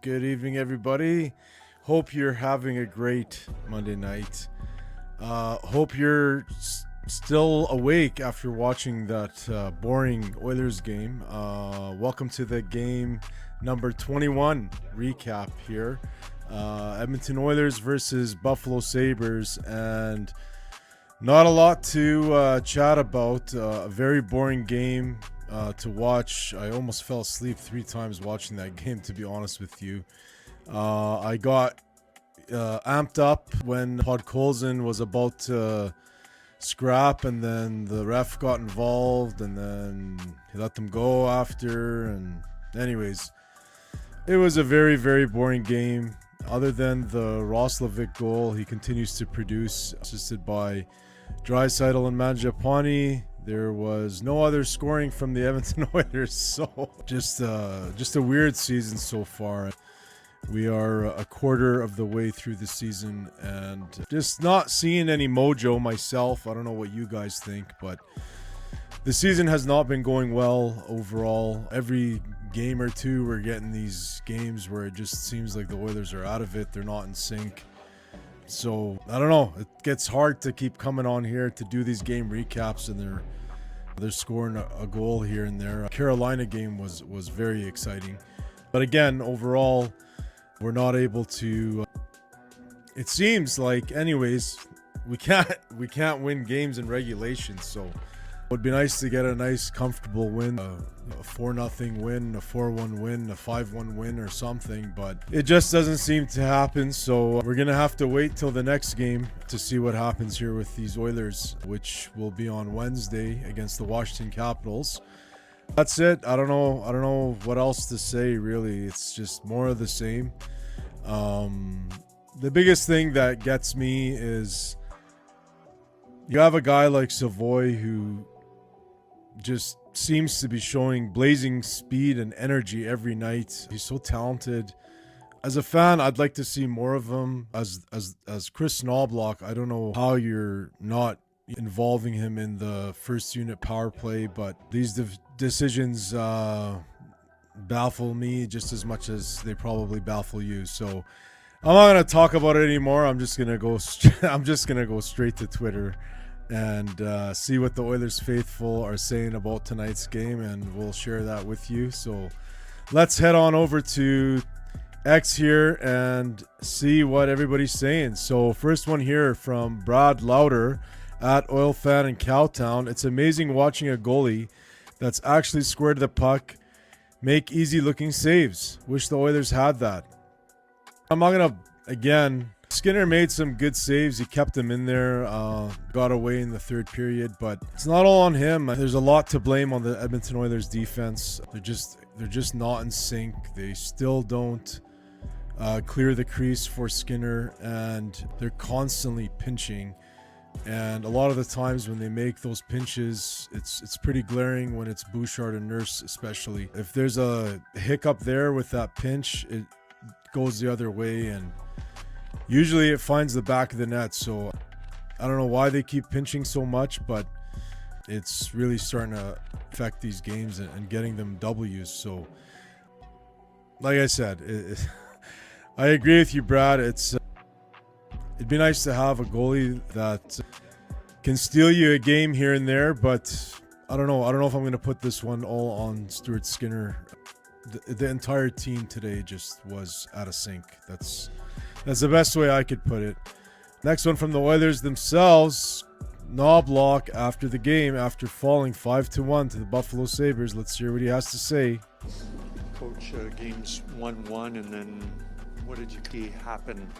Good evening, everybody. Hope you're having a great Monday night. Hope you're still awake after watching that boring Oilers game. Welcome to the game number 21 recap here. Edmonton Oilers versus Buffalo Sabres, and not a lot to chat about. A very boring game to watch. I almost fell asleep 3 times watching that game, to be honest with you. I got amped up when Podkolzin was about to scrap, and then the ref got involved, and then he let them go after. And anyways, it was a very, very boring game. Other than the Roslovic goal, he continues to produce, assisted by Draisaitl and mangiapane. There was no other scoring from the Edmonton Oilers, so just a weird season so far. We are a quarter of the way through the season and just not seeing any mojo myself. I don't know what you guys think, but the season has not been going well overall. Every game or two, we're getting these games where it just seems like the Oilers are out of it. They're not in sync. So, I don't know. It gets hard to keep coming on here to do these game recaps, and they're scoring a goal here and there. Carolina game was very exciting. But again, overall, we're not able to... it seems like, anyways, we can't win games in regulation, so... it would be nice to get a nice, comfortable win, a 4-0 win, a 4-1 win, a 5-1 win or something, but it just doesn't seem to happen, so we're going to have to wait till the next game to see what happens here with these Oilers, which will be on Wednesday against the Washington Capitals. That's it. I don't know what else to say, really. It's just more of the same. The biggest thing that gets me is you have a guy like Savoie who just seems to be showing blazing speed and energy every night. He's so talented. As a fan, I'd like to see more of him. As Chris Knoblauch, I don't know how you're not involving him in the first unit power play, but these decisions baffle me just as much as they probably baffle you. So I'm not gonna talk about it anymore. I'm just gonna go straight to Twitter and see what the Oilers faithful are saying about tonight's game, and we'll share that with you. So let's head on over to X here and see what everybody's saying. So first one here from Brad Louder at OilFan in Cowtown. It's amazing watching a goalie that's actually squared the puck make easy looking saves. Wish the Oilers had that. I'm not gonna, again, Skinner made some good saves. He kept them in there, got away in the third period, but it's not all on him. There's a lot to blame on the Edmonton Oilers defense. They're just not in sync. They still don't clear the crease for Skinner, and they're constantly pinching. And a lot of the times when they make those pinches, it's pretty glaring when it's Bouchard and Nurse especially. If there's a hiccup there with that pinch, it goes the other way, and usually it finds the back of the net. So I don't know why they keep pinching so much, but it's really starting to affect these games and getting them W's. So like I said, I agree with you, Brad. It'd be nice to have a goalie that can steal you a game here and there, but I don't know if I'm going to put this one all on Stuart Skinner. The entire team today just was out of sync. That's the best way I could put it. Next one from the Oilers themselves. Knoblauch after the game, after falling 5-1 to the Buffalo Sabres. Let's hear what he has to say. Coach, game's 1-1, and then what did you see happen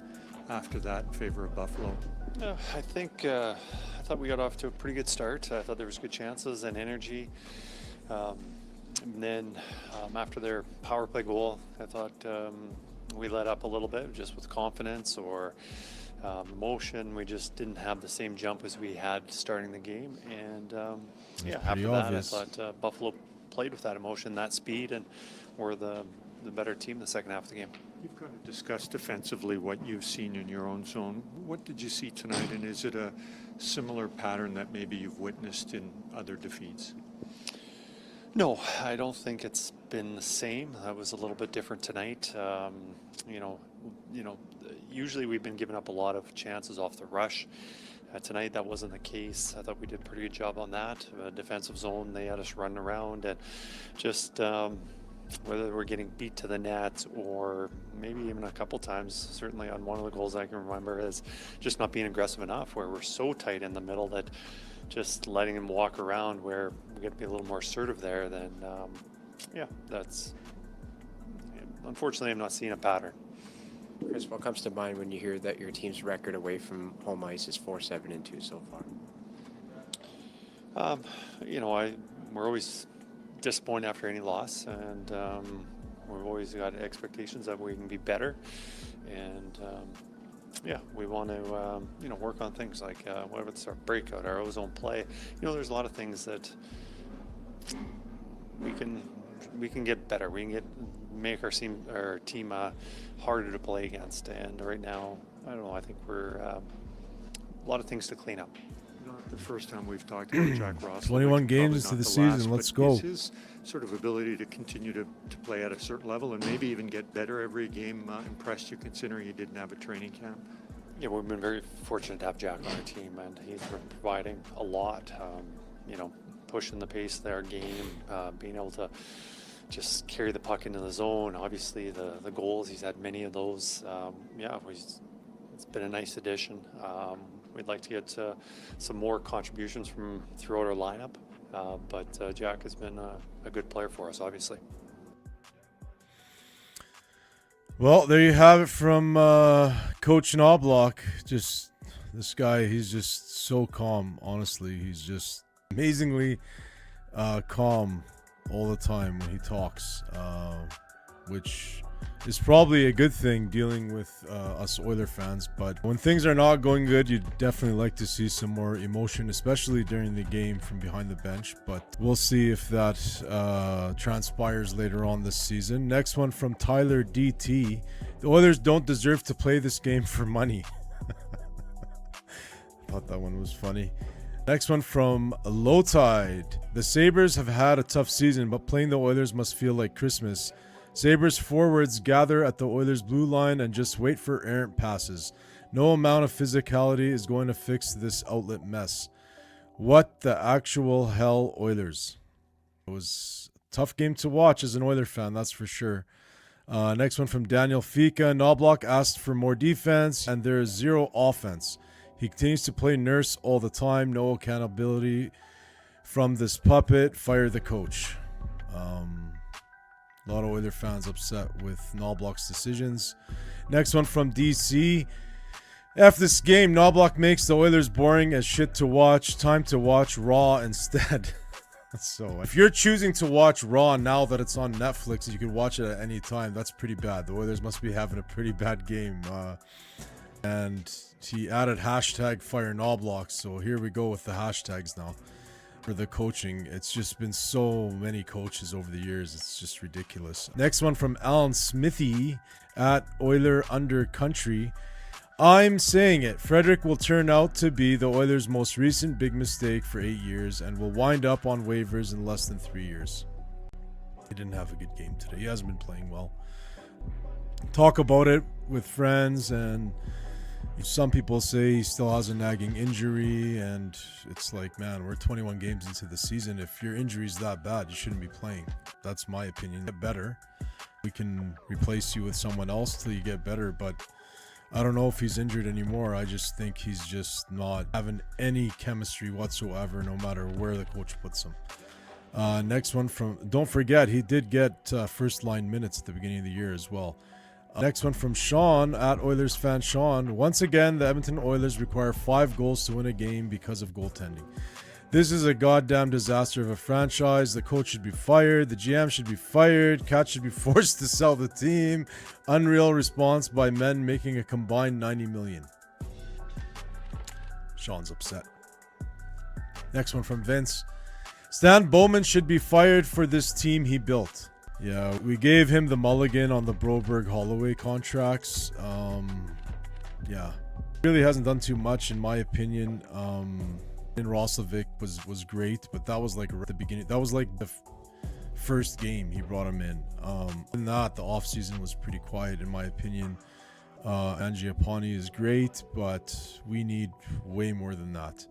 after that in favor of Buffalo? I think I thought we got off to a pretty good start. I thought there was good chances and energy. And then after their power play goal, I thought we let up a little bit just with confidence or emotion. We just didn't have the same jump as we had starting the game. And after obvious. that, I thought Buffalo played with that emotion, that speed, and were the better team the second half of the game. You've kind of discussed defensively what you've seen in your own zone. What did you see tonight, and is it a similar pattern that maybe you've witnessed in other defeats? No, I don't think it's been the same. That was a little bit different tonight. You know, usually we've been giving up a lot of chances off the rush. Tonight that wasn't the case. I thought we did a pretty good job on that. Defensive zone, they had us running around, and just whether we're getting beat to the net or maybe even a couple times, certainly on one of the goals I can remember, is just not being aggressive enough, where we're so tight in the middle that just letting them walk around, where we got to be a little more assertive there. Then yeah, that's unfortunately I'm not seeing a pattern. Chris, what comes to mind when you hear that your team's record away from home ice is 4-7-2 so far? You know, we're always disappointed after any loss, and we've always got expectations that we can be better, and yeah, we want to you know, work on things like whatever it's our breakout, our ozone play. You know, there's a lot of things that we can get better. We can make our team harder to play against. And right now, I don't know, I think we're a lot of things to clean up. Not the first time we've talked about Jack Ross. 21 games into the season. Let's go. Is his sort of ability to continue to play at a certain level and maybe even get better every game impressed you, considering he didn't have a training camp? Yeah, we've been very fortunate to have Jack on our team, and he's been providing a lot. You know, pushing the pace of their game, being able to just carry the puck into the zone. Obviously, the goals, he's had many of those. Yeah, it's been a nice addition. We'd like to get some more contributions from throughout our lineup, but Jack has been a good player for us, obviously. Well, there you have it from Coach Knoblauch. Just this guy, he's just so calm. Honestly, he's just amazingly calm all the time when he talks, which is probably a good thing dealing with us Oiler fans. But when things are not going good, you'd definitely like to see some more emotion, especially during the game from behind the bench. But we'll see if that transpires later on this season. Next one from Tyler DT. The Oilers don't deserve to play this game for money. I thought that one was funny. Next one from Low Tide. The Sabres have had a tough season, but playing the Oilers must feel like Christmas. Sabres forwards gather at the Oilers' blue line and just wait for errant passes. No amount of physicality is going to fix this outlet mess. What the actual hell, Oilers? It was a tough game to watch as an Oiler fan, that's for sure. Next one from Daniel Fika. Knoblauch asked for more defense, and there is zero offense. He continues to play nurse all the time. No accountability from this puppet. Fire the coach. A lot of Oiler fans upset with Knoblauch's decisions. Next one from DC. After this game, Knoblauch makes the Oilers boring as shit to watch. Time to watch Raw instead. So if you're choosing to watch Raw now that it's on Netflix, you can watch it at any time. That's pretty bad. The Oilers must be having a pretty bad game. And he added hashtag fire Knoblauch. So here we go with the hashtags now. For the coaching, it's just been so many coaches over the years, it's just ridiculous. Next one from Alan Smithy at Oiler Under Country. I'm saying it, Frederick will turn out to be the Oilers' most recent big mistake for 8 years and will wind up on waivers in less than 3 years. He didn't have a good game today. He hasn't been playing well. Talk about it with friends, and some people say he still has a nagging injury, and it's like, man, we're 21 games into the season. If your injury's that bad, you shouldn't be playing. That's my opinion. Get better. We can replace you with someone else till you get better, but I don't know if he's injured anymore. I just think he's just not having any chemistry whatsoever, no matter where the coach puts him. Next one from, don't forget, he did get first line minutes at the beginning of the year as well. Next one from Sean at Oilers fan Sean. Once again, the Edmonton Oilers require 5 goals to win a game because of goaltending. This is a goddamn disaster of a franchise. The coach should be fired. The GM should be fired. Cat should be forced to sell the team. Unreal response by men making a combined $90 million. Sean's upset. Next one from Vince. Stan Bowman should be fired for this team he built. Yeah, we gave him the mulligan on the Broberg-Holloway contracts. Yeah, really hasn't done too much in my opinion. In Roslovic was great, but that was like at the beginning. That was like first game he brought him in. In that, the offseason was pretty quiet in my opinion. Mangiapane is great, but we need way more than that.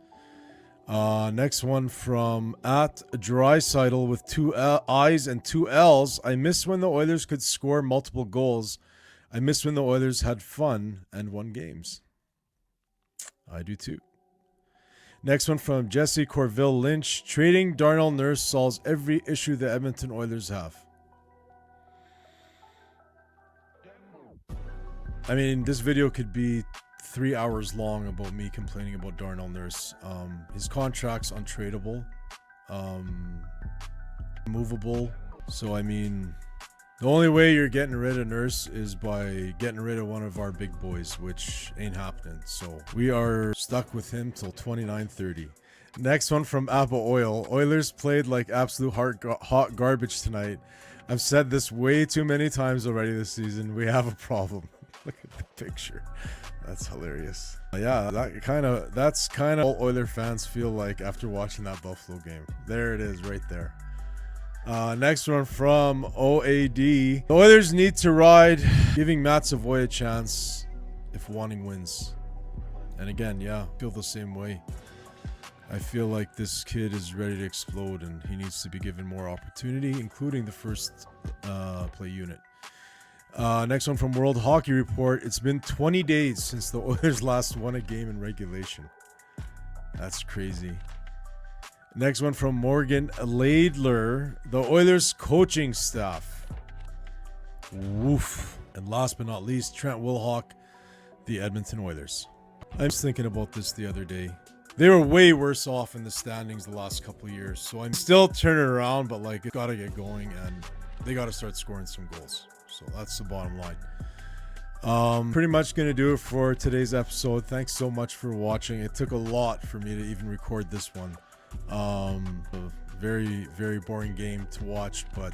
Next one from at Draisaitl with 2 I's and 2 L's. I miss when the Oilers could score multiple goals. I miss when the Oilers had fun and won games. I do too. Next one from Jesse Corville Lynch. Trading Darnell Nurse solves every issue the Edmonton Oilers have. I mean, this video could be 3 hours long about me complaining about Darnell Nurse. His contract's untradeable, movable. So, I mean, the only way you're getting rid of Nurse is by getting rid of one of our big boys, which ain't happening. So we are stuck with him till 29-30. Next one from Abba Oil. Oilers played like absolute hot garbage tonight. I've said this way too many times already this season. We have a problem. Look at the picture. That's hilarious. Yeah, that's kind of all Oiler fans feel like after watching that Buffalo game. There it is right there. Next one from OAD. The Oilers need to ride, giving Matt Savoie a chance if wanting wins. And again, yeah, I feel the same way. I feel like this kid is ready to explode and he needs to be given more opportunity, including the first play unit. Next one from World Hockey Report. It's been 20 days since the Oilers last won a game in regulation. That's crazy. Next one from Morgan Laidler. The Oilers coaching staff. Woof. And last but not least, Trent Wilhock, the Edmonton Oilers. I was thinking about this the other day. They were way worse off in the standings the last couple of years. So I'm still turning around, but like it's got to get going and they got to start scoring some goals. So that's the bottom line. Pretty much going to do it for today's episode. Thanks so much for watching. It took a lot for me to even record this one. A very, very boring game to watch, but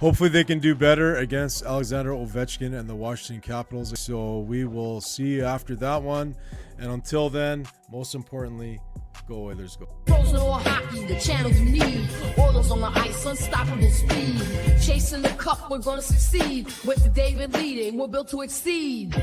hopefully they can do better against Alexander Ovechkin and the Washington Capitals. So we will see you after that one. And until then, most importantly, go Oilers, go. Frozen or hockey, the channels you need. Oilers on the ice, unstoppable speed. Chasing the cup, we're gonna succeed. With the David leading, we're built to exceed.